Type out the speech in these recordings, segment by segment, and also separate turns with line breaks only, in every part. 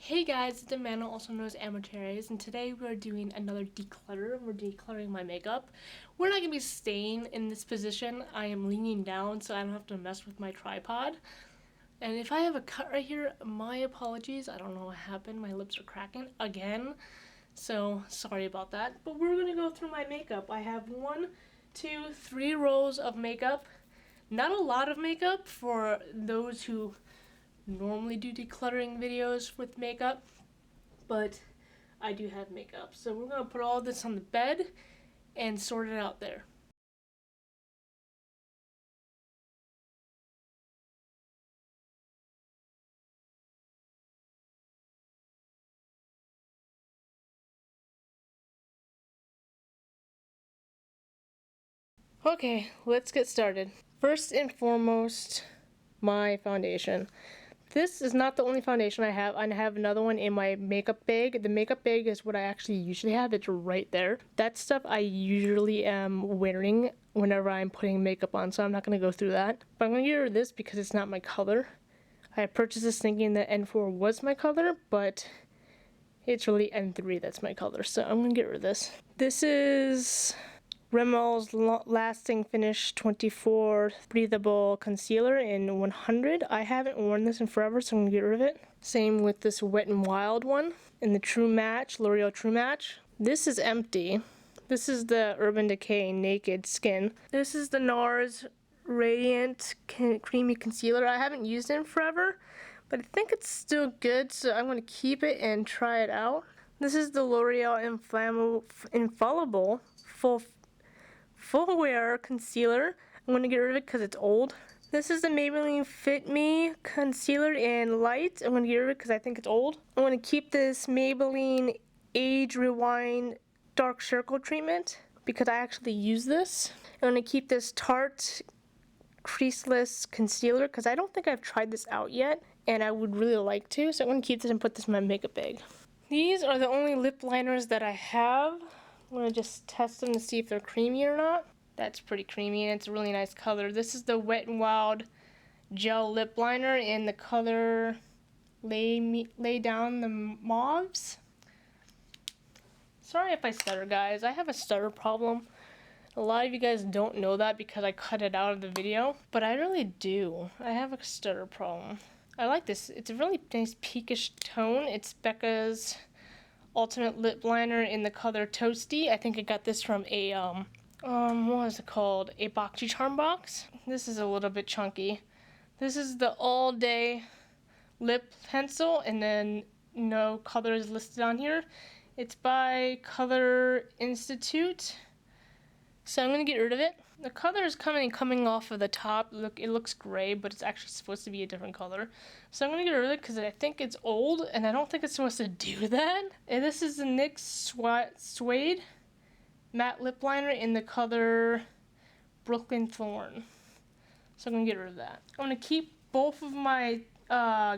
Hey guys, it's Amanda, also known as Amateurs, and today we're doing another declutter. We're decluttering my makeup. We're not going to be staying in this position. I am leaning down so I don't have to mess with my tripod. And if I have a cut right here, my apologies. I don't know what happened. My lips are cracking again. So sorry about that. But we're going to go through my makeup. I have 3 rows of makeup. Not a lot of makeup for those who normally do decluttering videos with makeup, but I do have makeup. So we're gonna put all this on the bed and sort it out there. Okay, let's get started. First and foremost, my foundation. This is not the only foundation I have. I have another one in my makeup bag. The makeup bag is what I actually usually have. It's right there. That stuff I usually am wearing whenever I'm putting makeup on, so I'm not going to go through that. But I'm going to get rid of this because it's not my color. I purchased this thinking that N4 was my color, but it's really N3 that's my color, so I'm going to get rid of this. This is Rimmel's Lasting Finish 24 Breathable Concealer in 100. I haven't worn this in forever, so I'm going to get rid of it. Same with this Wet n Wild one in the True Match, L'Oreal True Match. This is empty. This is the Urban Decay Naked Skin. This is the NARS Radiant Creamy Concealer. I haven't used it in forever, but I think it's still good, so I'm going to keep it and try it out. This is the L'Oreal Infallible Full Wear Concealer. I'm going to get rid of it because it's old. This is the Maybelline Fit Me Concealer in Light. I'm going to get rid of it because I think it's old. I'm going to keep this Maybelline Age Rewind Dark Circle Treatment because I actually use this. I'm going to keep this Tarte Creaseless Concealer because I don't think I've tried this out yet and I would really like to, so I'm going to keep this and put this in my makeup bag. These are the only lip liners that I have. I'm going to just test them to see if they're creamy or not. That's pretty creamy and it's a really nice color. This is the Wet n Wild Gel Lip Liner in the color Lay Down the Mauves. Sorry if I stutter, guys. I have a stutter problem. A lot of you guys don't know that because I cut it out of the video, but I really do. I have a stutter problem. I like this. It's a really nice peakish tone. It's Becca's Ultimate Lip Liner in the color Toasty. I think I got this from a, what is it called? A BoxyCharm box. This is a little bit chunky. This is the All Day Lip Pencil, and then no colors listed on here. It's by Color Institute. So I'm going to get rid of it. The color is coming off of the top. Look, it looks gray, but it's actually supposed to be a different color. So I'm going to get rid of it because I think it's old, and I don't think it's supposed to do that. And this is the NYX Suede Matte Lip Liner in the color Brooklyn Thorn. So I'm going to get rid of that. I'm going to keep both of my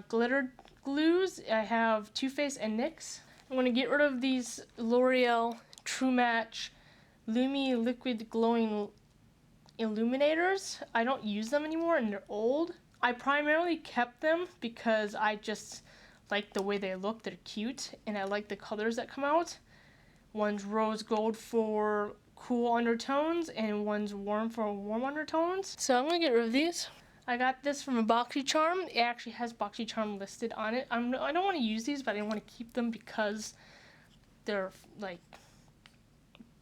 glitter glues. I have Too Faced and NYX. I'm going to get rid of these L'Oreal True Match Lumi Liquid Glowing Illuminators. I don't use them anymore and they're old. I primarily kept them because I just like the way they look. They're cute and I like the colors that come out. One's rose gold for cool undertones and one's warm for warm undertones. So I'm gonna get rid of these. I got this from a BoxyCharm. It actually has BoxyCharm listed on it. I don't want to use these, but I didn't want to keep them because they're like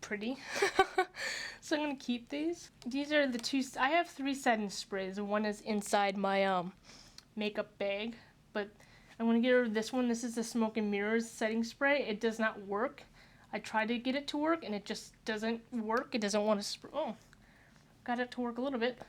pretty. So I'm gonna keep these. These are the two. I have 3 setting sprays. One is inside my makeup bag, but I'm gonna get rid of this one. This is the Smoke and Mirrors setting spray. It does not work. I tried to get it to work and it just doesn't work. It doesn't want to spray. Oh, got it to work a little bit.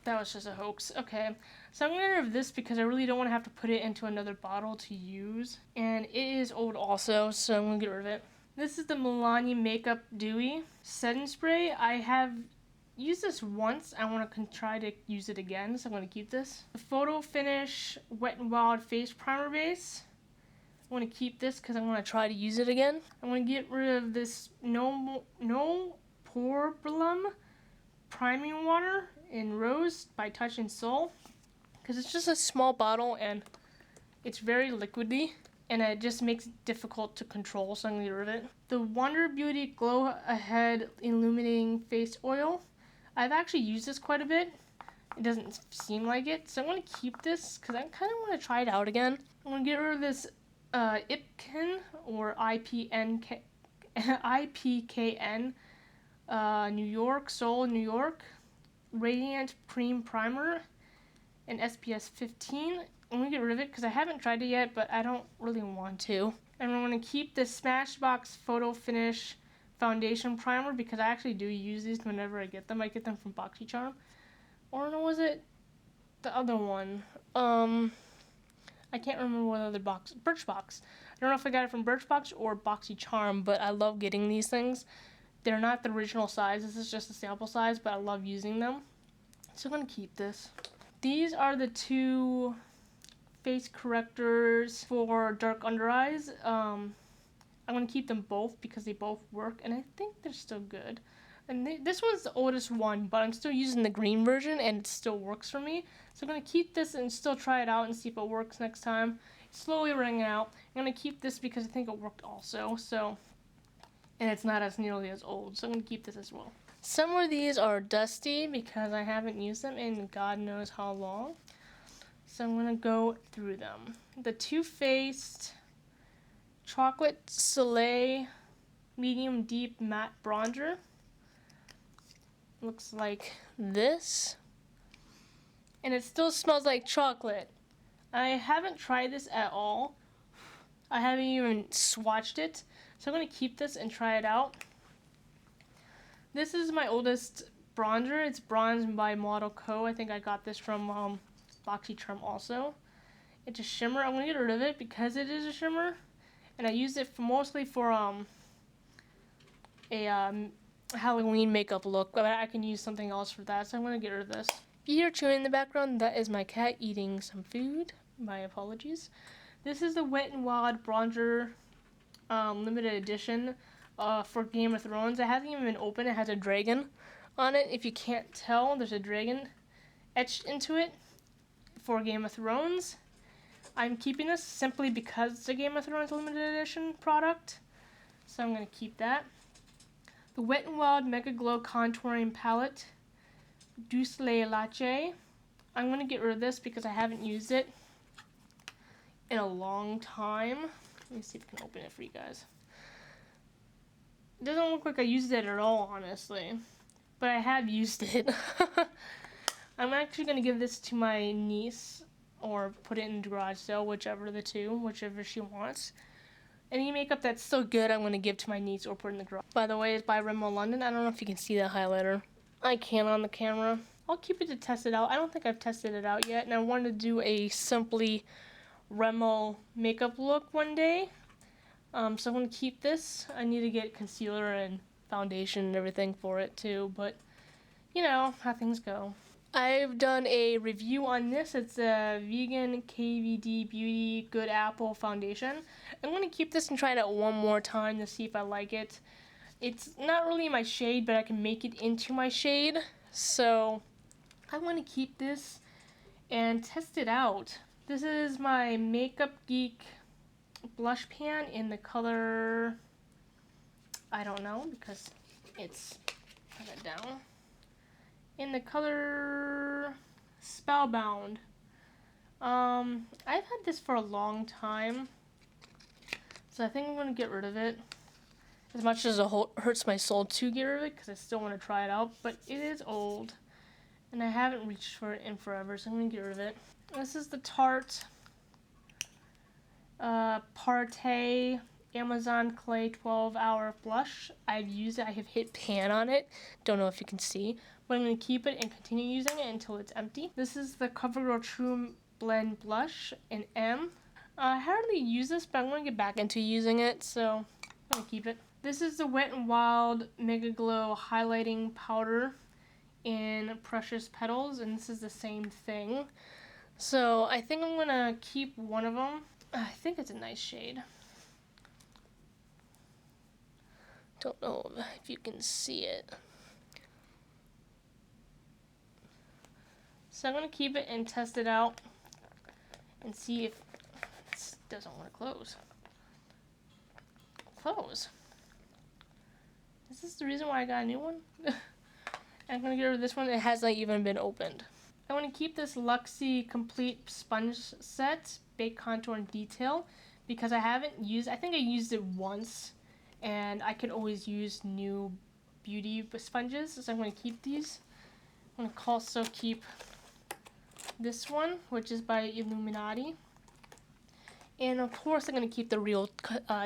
That was just a hoax. Okay, so I'm gonna get rid of this because I really don't want to have to put it into another bottle to use, and it is old also, so I'm gonna get rid of it. This is the Milani Makeup Dewy setting spray. I have used this once. I want to try to use it again, so I'm going to keep this. The Photo Finish Wet n Wild Face Primer Base. I want to keep this because I want to try to use it again. I'm going to get rid of this No Problem Priming Water in Rose by Touch and Soul because it's just a small bottle and It's very liquidy, and it just makes it difficult to control, so I'm going to get rid of it. The Wonder Beauty Glow Ahead Illuminating Face Oil. I've actually used this quite a bit. It doesn't seem like it, so I'm going to keep this because I kind of want to try it out again. I'm going to get rid of this IPKN, or IPKN, New York, Seoul, New York, Radiant Cream Primer, and SPF 15. I'm going to get rid of it because I haven't tried it yet, but I don't really want to. And I'm going to keep the Smashbox Photo Finish Foundation Primer because I actually do use these whenever I get them. I get them from BoxyCharm. Or no, was it the other one? I can't remember what other box. Birchbox. I don't know if I got it from Birchbox or BoxyCharm, but I love getting these things. They're not the original size. This is just a sample size, but I love using them. So I'm going to keep this. These are the two face correctors for dark under eyes. I'm going to keep them both because they both work, and I think they're still good. And this one's the oldest one, but I'm still using the green version, and it still works for me. So I'm going to keep this and still try it out and see if it works next time. It's slowly running out. I'm going to keep this because I think it worked also. And it's not as nearly as old, so I'm going to keep this as well. Some of these are dusty because I haven't used them in God knows how long. So I'm going to go through them. The Too Faced Chocolate Soleil Medium Deep Matte Bronzer. Looks like this. And it still smells like chocolate. I haven't tried this at all. I haven't even swatched it. So I'm going to keep this and try it out. This is my oldest bronzer. It's bronzed by Model Co. I think I got this from BoxyCharm also. It's a shimmer. I'm going to get rid of it because it is a shimmer. And I use it mostly for a Halloween makeup look, but I can use something else for that, so I'm going to get rid of this. If you hear chewing in the background, that is my cat eating some food. My apologies. This is the Wet n Wild Bronzer limited edition for Game of Thrones. It hasn't even been opened. It has a dragon on it. If you can't tell, there's a dragon etched into it for Game of Thrones. I'm keeping this simply because it's a Game of Thrones limited edition product, so I'm going to keep that. The Wet n Wild Mega Glow Contouring Palette, Du Soleil Latte. I'm going to get rid of this because I haven't used it in a long time. Let me see if I can open it for you guys. It doesn't look like I used it at all, honestly, but I have used it. I'm actually going to give this to my niece or put it in the garage sale, whichever she wants. Any makeup that's still good, I'm going to give to my niece or put in the garage. By the way, it's by Rimmel London. I don't know if you can see that highlighter. I can on the camera. I'll keep it to test it out. I don't think I've tested it out yet, and I wanted to do a simply Rimmel makeup look one day. So I'm going to keep this. I need to get concealer and foundation and everything for it too, but you know how things go. I've done a review on this. It's a vegan KVD Beauty Good Apple foundation. I'm going to keep this and try it out one more time to see if I like it. It's not really my shade, but I can make it into my shade. So I want to keep this and test it out. This is my Makeup Geek blush pan in the color, I don't know because it's put it down. In the color Spellbound. I've had this for a long time, so I think I'm going to get rid of it. As much as it hurts my soul to get rid of it, because I still want to try it out, but it is old, and I haven't reached for it in forever, so I'm going to get rid of it. This is the Tarte Amazon Clay 12-Hour Blush. I've used it. I have hit pan on it. Don't know if you can see. But I'm going to keep it and continue using it until it's empty. This is the Covergirl True Blend Blush in M. I hardly use this, but I'm going to get back into using it, so I'm going to keep it. This is the Wet n Wild Mega Glow Highlighting Powder in Precious Petals, and this is the same thing. So I think I'm going to keep one of them. I think it's a nice shade. Don't know if you can see it. So I'm going to keep it and test it out and see if doesn't want to close. Close. Is this the reason why I got a new one? I'm gonna get rid of this one. It hasn't even been opened. I want to keep this Luxie Complete Sponge Set, Bake Contour and Detail, because I haven't used, I think I used it once, and I could always use new beauty sponges, so I'm going to keep these. I'm going to also keep this one, which is by Illuminati. And of course I'm going to keep the Real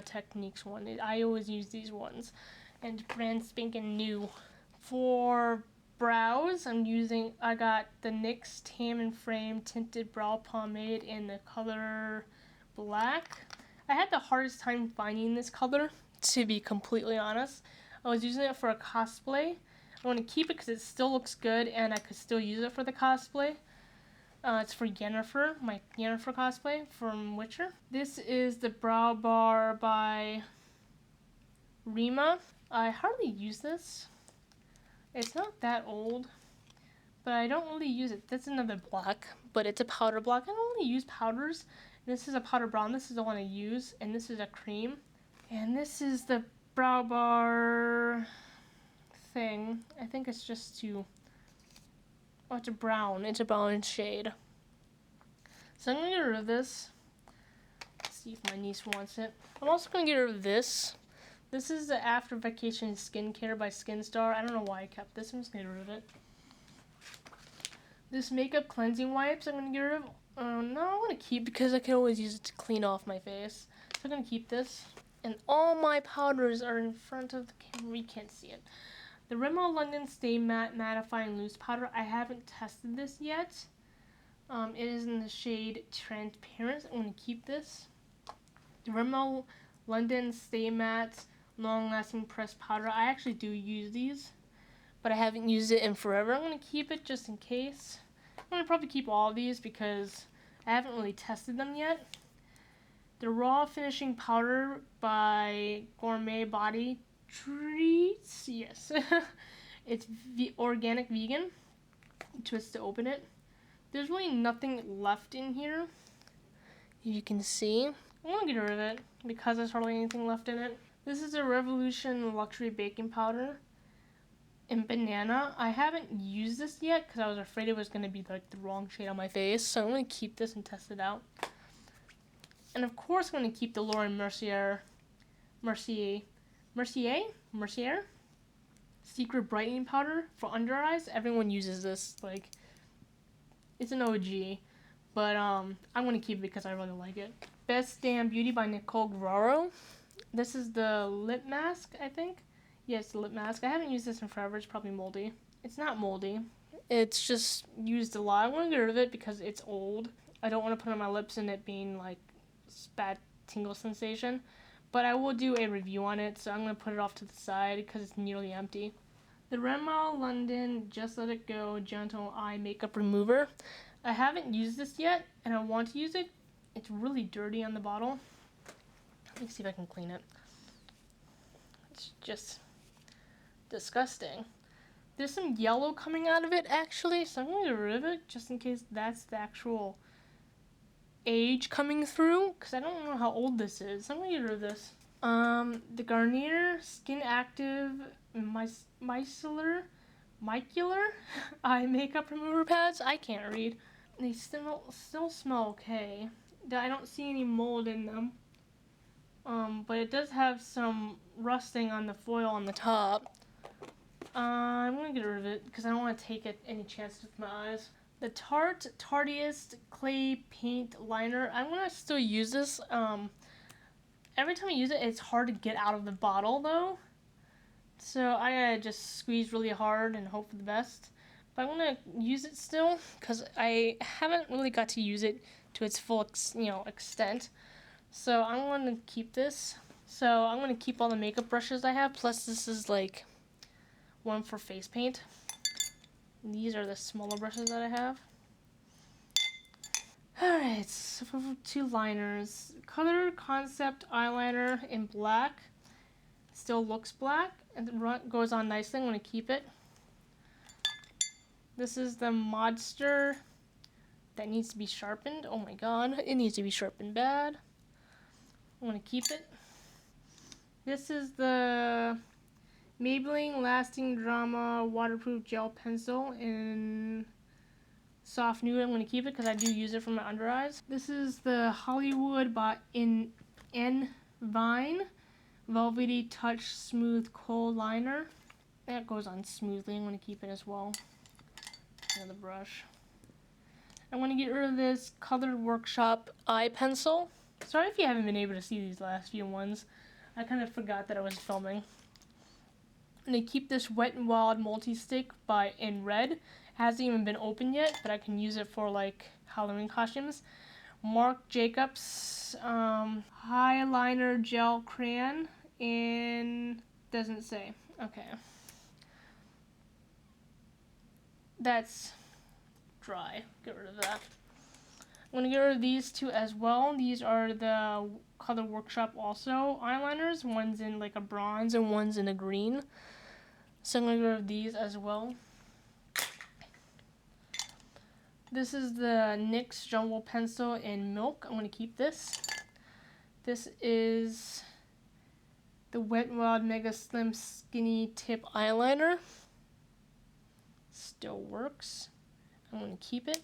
Techniques one. I always use these ones. And brand spanking new. For brows, I got the NYX Tam and Frame Tinted Brow Pomade in the color black. I had the hardest time finding this color, to be completely honest. I was using it for a cosplay. I want to keep it because it still looks good and I could still use it for the cosplay. It's for Yennefer, my Yennefer cosplay from Witcher. This is the Brow Bar by Rimmel. I hardly use this. It's not that old, but I don't really use it. That's another black, but it's a powder black. I don't really use powders. This is a powder brown. This is the one I use, and this is a cream. And this is the Brow Bar thing. I think it's just to... Oh, it's a brown. It's a brown shade. So I'm going to get rid of this. Let's see if my niece wants it. I'm also going to get rid of this. This is the After Vacation Skincare by Skinstar. I don't know why I kept this. I'm just going to get rid of it. This Makeup Cleansing Wipes I'm going to get rid of. No, I'm going to keep because I can always use it to clean off my face. So I'm going to keep this. And all my powders are in front of the camera. You can't see it. The Rimmel London Stay Matte Mattifying Loose Powder. I haven't tested this yet. It is in the shade Transparent. I'm going to keep this. The Rimmel London Stay Matte Long Lasting Pressed Powder. I actually do use these, but I haven't used it in forever. I'm going to keep it just in case. I'm going to probably keep all of these because I haven't really tested them yet. The Raw Finishing Powder by Gourmet Body Treats. Yes. It's organic vegan. Twist to open it. There's really nothing left in here. You can see. I'm going to get rid of it because there's hardly anything left in it. This is a Revolution Luxury Baking Powder in Banana. I haven't used this yet because I was afraid it was going to be like the wrong shade on my face. So I'm going to keep this and test it out. And of course I'm going to keep the Laura Mercier Secret Brightening Powder for under eyes. Everyone uses this. Like, it's an OG. But I'm going to keep it because I really like it. Best Damn Beauty by Nicole Guerrero. This is the lip mask, I think. Yes, the lip mask. I haven't used this in forever. It's probably moldy. It's not moldy. It's just used a lot. I want to get rid of it because it's old. I don't want to put it on my lips and it being like bad tingle sensation. But I will do a review on it, so I'm going to put it off to the side because it's nearly empty. The Rimmel London Just Let It Go Gentle Eye Makeup Remover. I haven't used this yet, and I want to use it. It's really dirty on the bottle. Let me see if I can clean it. It's just disgusting. There's some yellow coming out of it, actually, so I'm going to get rid of it just in case that's the actual age coming through, because I don't know how old this is. I'm going to get rid of this. The Garnier Skin Active Micellar Eye Makeup Remover Pads. I can't read. They still smell okay. I don't see any mold in them. But it does have some rusting on the foil on the top. I'm going to get rid of it because I don't want to take any chances with my eyes. The Tarte Tartiest Clay Paint Liner. I'm going to still use this. Every time I use it, it's hard to get out of the bottle, though. So I gotta just squeeze really hard and hope for the best. But I'm going to use it still because I haven't really got to use it to its full extent. So I'm going to keep this. So I'm going to keep all the makeup brushes I have. Plus this is like one for face paint. These are the smaller brushes that I have. Alright, so for 2 liners. Color Concept Eyeliner in black. Still looks black. And it goes on nicely. I'm going to keep it. This is the Modster that needs to be sharpened. Oh my god, it needs to be sharpened bad. I'm going to keep it. This is the Maybelline Lasting Drama Waterproof Gel Pencil in Soft Nude. I'm going to keep it because I do use it for my under eyes. This is the Hollywood by Vine Velvety Touch Smooth Kohl Liner. That goes on smoothly. I'm going to keep it as well. Another brush. I'm going to get rid of this Colored Workshop eye pencil. Sorry if you haven't been able to see these last few ones. I kind of forgot that I was filming. I'm going to keep this Wet n Wild multi-stick in red. It hasn't even been opened yet, but I can use it for like Halloween costumes. Marc Jacobs Highliner Gel Crayon, and doesn't say. Okay. That's dry. Get rid of that. I'm going to get rid of these two as well. These are the Color Workshop also eyeliners. One's in like a bronze and one's in a green. So I'm going to get rid of these as well. This is the NYX Jumbo Pencil in Milk. I'm going to keep this. This is the Wet n Wild Mega Slim Skinny Tip Eyeliner. Still works. I'm going to keep it.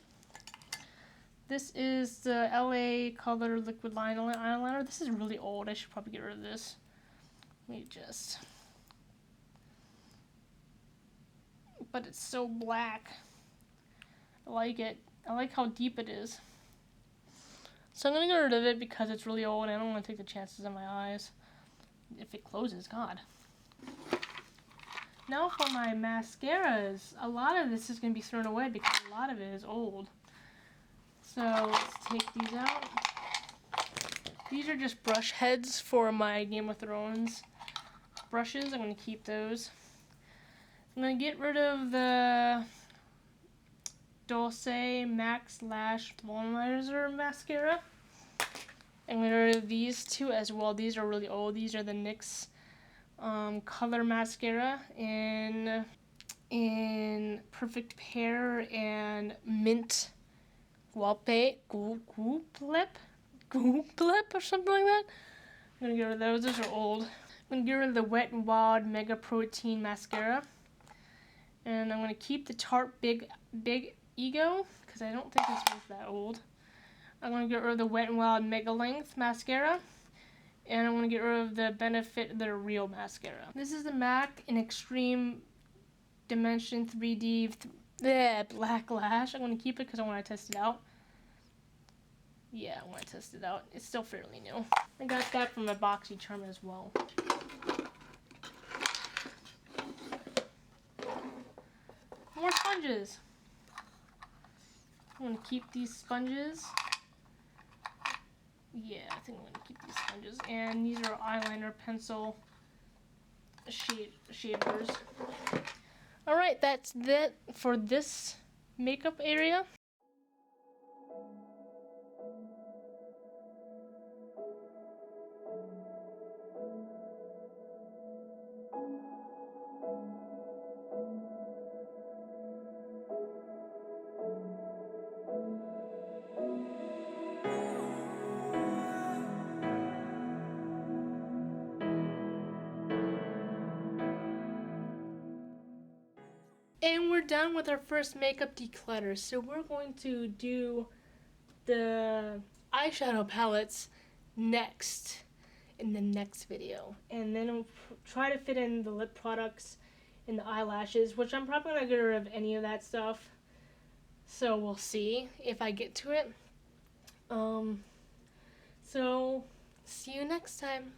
This is the LA Color Liquid Eyeliner. This is really old. I should probably get rid of this. Let me just... But it's so black. I like it. I like how deep it is. So I'm going to get rid of it because it's really old and I don't want to take the chances on my eyes. If it closes, God. Now for my mascaras. A lot of this is going to be thrown away because a lot of it is old. So let's take these out. These are just brush heads for my Game of Thrones brushes. I'm going to keep those. I'm going to get rid of the Dulce Max Lash Volumizer Mascara. I'm going to get rid of these two as well. These are really old. These are the NYX Color Mascara in Perfect Pear and Mint Guape Gooplep or something like that. I'm going to get rid of those. Those are old. I'm going to get rid of the Wet n Wild Mega Protein Mascara. And I'm going to keep the Tarte Big Ego, because I don't think this one's that old. I'm going to get rid of the Wet n Wild Mega Length Mascara. And I'm going to get rid of the Benefit the Real Mascara. This is the MAC in Extreme Dimension 3D Black Lash. I'm going to keep it because I want to test it out. Yeah, I want to test it out. It's still fairly new. I got that from a BoxyCharm as well. More sponges. I'm going to keep these sponges. Yeah, I think I'm going to keep these sponges. And these are eyeliner pencil shaders. Alright, that's it for this makeup area. And we're done with our first makeup declutter. So we're going to do the eyeshadow palettes next in the next video. And then I'll try to fit in the lip products and the eyelashes, which I'm probably not going to get rid of any of that stuff. So we'll see if I get to it. So see you next time.